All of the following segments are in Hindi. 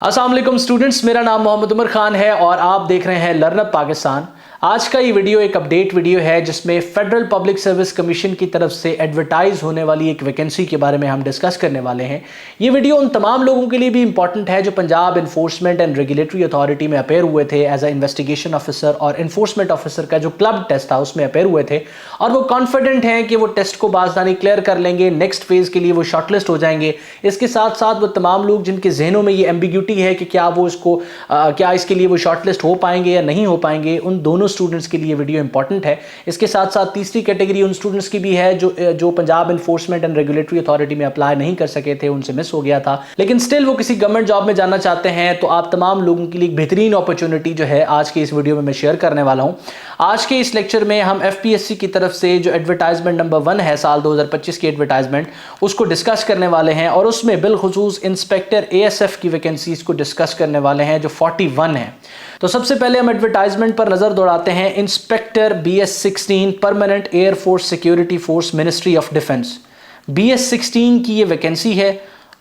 अस्सलाम वालेकुम स्टूडेंट्स, मेरा नाम मोहम्मद उमर खान है और आप देख रहे हैं लर्नअप पाकिस्तान। आज का ये वीडियो एक अपडेट वीडियो है जिसमें फेडरल पब्लिक सर्विस कमीशन की तरफ से एडवर्टाइज होने वाली एक वैकेंसी के बारे में हम डिस्कस करने वाले हैं। ये वीडियो उन तमाम लोगों के लिए भी इंपॉर्टेंट है जो Punjab enforcement and regulatory authority में अपेयर हुए थे एज अ इन्वेस्टिगेशन ऑफिसर और इन्फोर्समेंट ऑफिसर का जो क्लब टेस्ट था उसमें अपेयर हुए थे और वो कॉन्फिडेंट हैं कि वो टेस्ट को बासानी क्लियर कर लेंगे, नेक्स्ट फेज के लिए वो शॉर्टलिस्ट हो जाएंगे। इसके साथ साथ वो तमाम लोग जिनके जहनों में ये एम्बिग्यूटी है कि क्या वो क्या इसके लिए वो शॉर्टलिस्ट हो पाएंगे या नहीं हो पाएंगे, उन दोनों स्टूडेंट्स के लिए वीडियो इंपॉर्टेंट है। इसके साथ साथ तीसरी कैटेगरी उन स्टूडेंट्स की भी है जो Punjab enforcement and regulatory authority में अप्लाई नहीं कर सके थे, उनसे मिस हो गया था, लेकिन स्टिल वो किसी गवर्नमेंट जॉब में जाना चाहते हैं। तो आप तमाम लोगों के लिए एक बेहतरीन अपॉर्चुनिटी जो है आज के इस वीडियो में मैं शेयर करने वाला हूं। आज के इस लेक्चर में हम एफपीएससी की तरफ से जो एडवर्टाइजमेंट नंबर 1 है साल 2025 की एडवर्टाइजमेंट, उसको डिस्कस करने वाले हैं और उसमें बिलखुसूस इंस्पेक्टर एएसएफ की वैकेंसीज को डिस्कस करने वाले हैं जो 41 है। तो सबसे पहले हम एडवर्टाइजमेंट पर नजर दौड़ाते हैं। Inspector BS16 permanent air force security force ministry of defence, BS16 की ये वैकेंसी है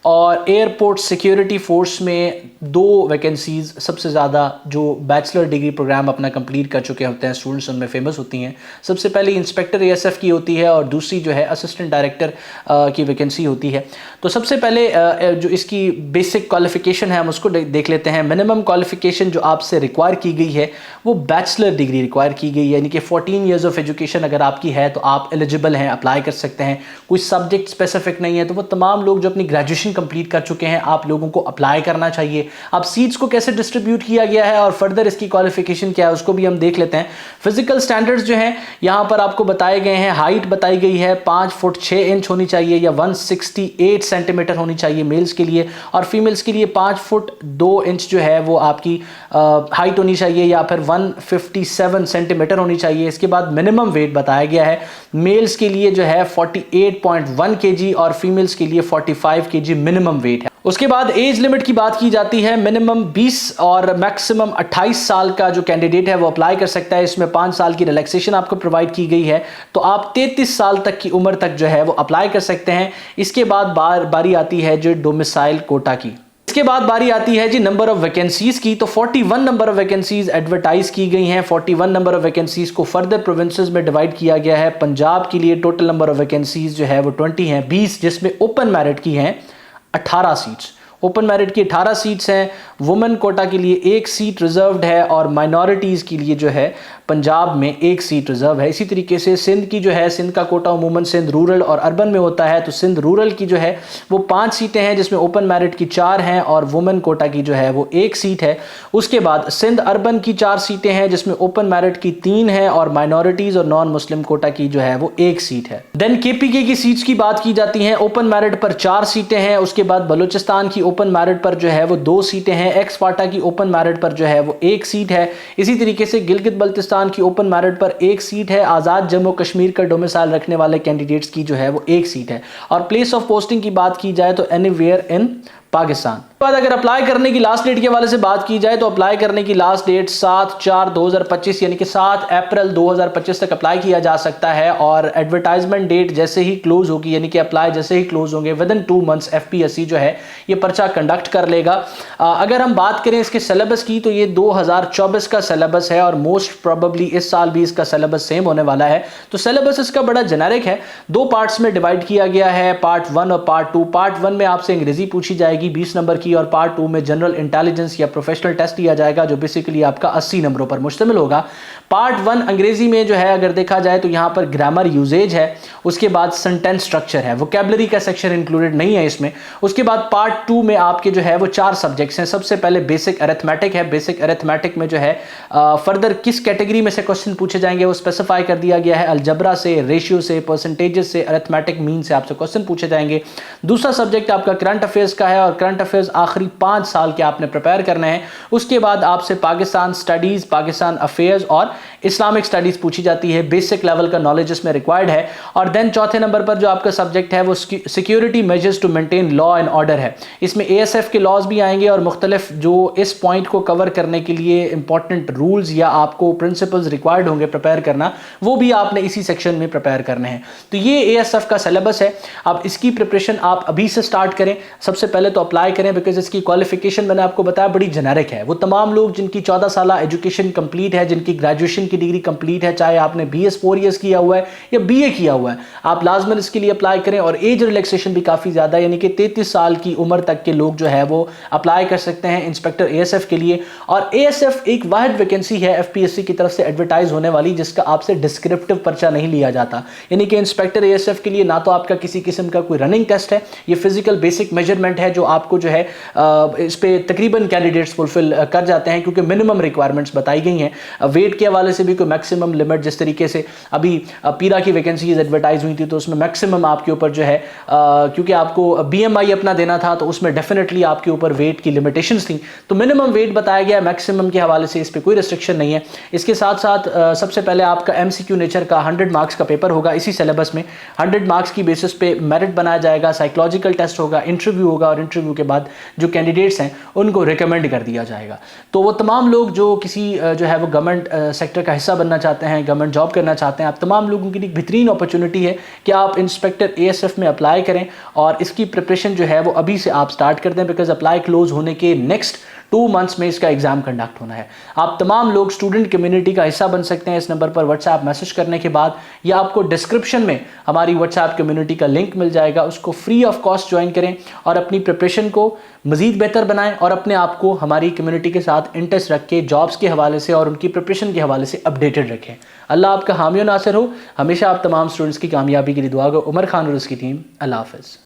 और एयरपोर्ट सिक्योरिटी फोर्स में 2 वैकेंसीज सबसे ज़्यादा जो बैचलर डिग्री प्रोग्राम अपना कंप्लीट कर चुके होते हैं स्टूडेंट्स उनमें फेमस होती हैं। सबसे पहले इंस्पेक्टर एएसएफ की होती है और दूसरी जो है असिस्टेंट डायरेक्टर की वैकेंसी होती है। तो सबसे पहले जो इसकी बेसिक क्वालिफिकेशन है हम उसको देख लेते हैं। मिनिमम क्वालिफिकेशन जो आपसे रिक्वायर की गई है वो बैचलर डिग्री रिक्वायर की गई है, यानी कि 14 ईयर्स ऑफ एजुकेशन अगर आपकी है तो आप एलिजिबल हैं, अप्लाई कर सकते हैं। कोई सब्जेक्ट स्पेसिफिक नहीं है, तो वो तमाम लोग जो अपनी ग्रेजुएशन कंप्लीट कर चुके हैं आप लोगों को अप्लाई करना चाहिए। अब सीट्स को कैसे डिस्ट्रीब्यूट किया गया है और फर्दर इसकी क्वालिफिकेशन क्या है उसको भी हम देख लेते हैं। फिजिकल स्टैंडर्ड्स जो हैं यहाँ पर आपको बताए गए हैं। हाइट बताई गई है 5 फुट 6 इंच होनी चाहिए या 168 सेंटीमीटर होनी चाहिए मेल्स के लिए, और फीमेल्स के लिए 5 फुट 2 इंच जो है वो आपकी हाइट होनी चाहिए या फिर 157 सेंटीमीटर होनी चाहिए। इसके बाद मिनिमम वेट बताया गया है मेल्स के लिए जो है 48.1 kg और फीमेल्स के लिए 45 kg मिनिमम वेट है। उसके बाद एज लिमिट की बात की जाती है। मिनिमम 20 और मैक्सिमम 28 साल का जो कैंडिडेट है वो अप्लाई कर सकता है। इसमें 5 साल की रिलैक्सेशन आपको प्रोवाइड की गई है, तो आप 33 साल तक की उम्र तक जो है वो अप्लाई कर सकते हैं। इसके बाद बारी आती है जो डोमिसाइल कोटा की। इसके बाद बारी आती है जी नंबर ऑफ वैकेंसीज की। तो 41 नंबर ऑफ वैकेंसीज एडवर्टाइज की गई हैं। 41 नंबर ऑफ वैकेंसीज को फर्दर प्रोविंसेस में डिवाइड किया गया है। पंजाब के लिए टोटल नंबर ऑफ वैकेंसीज जो है वो 20 हैं, 20 जिसमें ओपन मेरिट की हैं 18 सीट्स। ओपन मेरिट की 18 सीट्स हैं। वुमेन कोटा के लिए 1 सीट रिजर्व्ड है और माइनॉरिटीज़ के लिए जो है पंजाब में 1 सीट रिजर्व है। इसी तरीके से सिंध की जो है, सिंध का कोटा अमूमन सिंध रूरल और अर्बन में होता है, तो सिंध रूरल की जो है वो 5 सीटें हैं जिसमें ओपन मेरिट की 4 हैं और वुमेन कोटा की जो है वो 1 सीट है। उसके बाद सिंध अर्बन की 4 सीटें हैं जिसमें ओपन मेरिट की 3 हैं और माइनॉरिटीज़ और नॉन मुस्लिम कोटा की जो है वो 1 सीट है। देन KPK की सीट्स की बात की जाती है। ओपन मेरिट पर 4 सीटें हैं। उसके बाद बलूचिस्तान की ओपन मेरिट पर जो है वो 2 सीटें हैं। एक्स पार्टा की ओपन मेरिट पर जो है वो 1 सीट है। इसी तरीके से गिलगित बल्तिस्तान की ओपन मेरिट पर 1 सीट है। आजाद जम्मू कश्मीर का डोमिसाइल रखने वाले कैंडिडेट्स की जो है वो 1 सीट है। और प्लेस ऑफ पोस्टिंग की बात की जाए तो एनीवेयर इन पाकिस्तान। बाद अगर अप्लाई करने की लास्ट डेट के हवाले से बात की जाए तो अप्लाई करने की लास्ट डेट 7/4/2025 यानी कि 7 अप्रैल 2025 तक अप्लाई किया जा सकता है। और एडवर्टाइजमेंट डेट जैसे ही क्लोज होगी, यानी कि अप्लाई जैसे ही क्लोज होंगे विदिन 2 मंथ्स एफपीएससी जो है ये पर्चा कंडक्ट कर लेगा। अगर हम बात करें इसके सिलेबस की तो ये 2024 का सिलेबस है और मोस्ट प्रोबेबली इस साल भी इसका सिलेबस सेम होने वाला है। तो सिलेबस इसका बड़ा जेनेरिक है, 2 पार्ट्स में डिवाइड किया गया है, पार्ट 1 और पार्ट 2। पार्ट 1 में आपसे अंग्रेजी पूछी जाएगी 20 नंबर की और पार्ट 2 में जनरल इंटेलिजेंस या प्रोफेशनल टेस्ट दिया जाएगा जो बेसिकली आपका 80 नंबरों पर मुश्तमिल होगा। पार्ट 1 अंग्रेजी में जो है अगर देखा जाए तो यहां पर ग्रामर यूजेज है, उसके बाद सेंटेंस स्ट्रक्चर है, वोकैबुलरी का सेक्शन इंक्लूडेड नहीं है इसमें। उसके बाद पार्ट 2 में आपके जो है वो 4 सब्जेक्ट्स हैं। सबसे पहले बेसिक अरिथमेटिक है। बेसिक अरिथमेटिक में जो है फर्दर किस कैटेगरी में से क्वेश्चन पूछे जाएंगे वो स्पेसिफाई कर दिया गया है। अलजबरा से, रेशियो से, परसेंटेजेस से, अरिथमेटिक मीन से आपसे क्वेश्चन पूछे जाएंगे। दूसरा सब्जेक्ट आपका करंट अफेयर्स का है और करंट अफेयर्स आखिरी 5 साल के आपने प्रिपेयर करने हैं। उसके बाद आपसे पाकिस्तान स्टडीज, पाकिस्तान अफेयर्स और इस्लामिक स्टडीज पूछी जाती है। बेसिक लेवल का नॉलेज इसमें रिक्वायर्ड है। और देन चौथे नंबर पर जो आपका सब्जेक्ट है वो security measures to maintain law and order है। इसमें एएसएफ के लॉज भी आएंगे और मुख्तलिफ जो इस पॉइंट को कवर करने के लिए इंपॉर्टेंट रूल्स या आपको प्रिंसिपल्स रिक्वायर्ड होंगे प्रिपेयर करना, वो भी आपने इसी सेक्शन में प्रिपेयर करने हैं। तो ये एएसएफ का सिलेबस है। अब इसकी प्रिपरेशन आप अभी से स्टार्ट करें। सबसे पहले तो अप्लाई करें, बिकॉज इसकी क्वालिफिकेशन मैंने आपको बताया बड़ी जेनेरिक है। वो तमाम लोग जिनकी 14 साल एजुकेशन कंप्लीट है, जिनकी ग्रेजुएशन की डिग्री कंप्लीट है, चाहे आपने BS 4 ईयर्स किया हुआ है या BA किया हुआ है, आप लाजमन इसके लिए अप्लाई करें। और एज रिलैक्सेशन भी काफ़ी ज़्यादा है, यानी कि 33 साल की उम्र तक के लोग जो है वो अप्लाई कर सकते हैं इंस्पेक्टर ASF के लिए। और ASF एक वाहिद वैकेंसी है FPSC की तरफ से एडवर्टाइज होने वाली, जिसका आपसे डिस्क्रिप्टिव पर्चा नहीं लिया जाता। यानी कि इंस्पेक्टर ASF के लिए ना तो आपका किसी किस्म का कोई रनिंग टेस्ट है, ये फिजिकल बेसिक मेजरमेंट है जो आपको जो है इस पे तकरीबन कैंडिडेट्स फुलफिल कर जाते हैं, क्योंकि मिनिमम रिक्वायरमेंट्स बताई गई हैं। वेट के हवाले से भी कोई मैक्सिमम लिमिट, जिस तरीके से अभी पीरा की वैकेंसीज एडवर्टाइज हुई थी तो उसमें मैक्सिमम आपके ऊपर जो है क्योंकि आपको BMI अपना देना था तो उसमें डेफिनेटली आपके ऊपर वेट की लिमिटेशंस थी, तो मिनिमम वेट बताया गया, मैक्सिमम के हवाले से इस पर कोई रिस्ट्रिक्शन नहीं है। इसके साथ साथ सबसे पहले आपका MCQ नेचर का 100 मार्क्स का पेपर होगा इसी सिलेबस में। 100 मार्क्स की बेसिस पे मेरिट बनाया जाएगा, साइकोलॉजिकल टेस्ट होगा, इंटरव्यू होगा, और इंटरव्यू के बाद जो कैंडिडेट्स हैं उनको रिकमेंड कर दिया जाएगा। तो वो तमाम लोग जो किसी जो है वो गवर्नमेंट सेक्टर का हिस्सा बनना चाहते हैं, गवर्नमेंट जॉब करना चाहते हैं, आप तमाम लोगों के लिए बेहतरीन अपॉर्चुनिटी है कि आप इंस्पेक्टर ASF में अप्लाई करें और इसकी प्रिपरेशन जो है वो अभी से आप स्टार्ट कर दें, बिकॉज अप्लाई क्लोज होने के नेक्स्ट 2 मंथ्स में इसका एग्जाम कंडक्ट होना है। आप तमाम लोग स्टूडेंट कम्युनिटी का हिस्सा बन सकते हैं इस नंबर पर व्हाट्सएप मैसेज करने के बाद, या आपको डिस्क्रिप्शन में हमारी व्हाट्सएप कम्युनिटी का लिंक मिल जाएगा, उसको फ्री ऑफ कॉस्ट ज्वाइन करें और अपनी प्रिपरेशन को मजीद बेहतर बनाएं और अपने आप को हमारी कम्युनिटी के साथ इन टच रख के जॉब्स के हवाले से और उनकी प्रिपरेशन के हवाले से अपडेटेड रखें। अल्लाह आपका हामी और नासिर हो। हमेशा आप तमाम स्टूडेंट्स की कामयाबी के लिए दुआ करो। उमर खान और उसकी टीम, अल्लाह हाफिज़।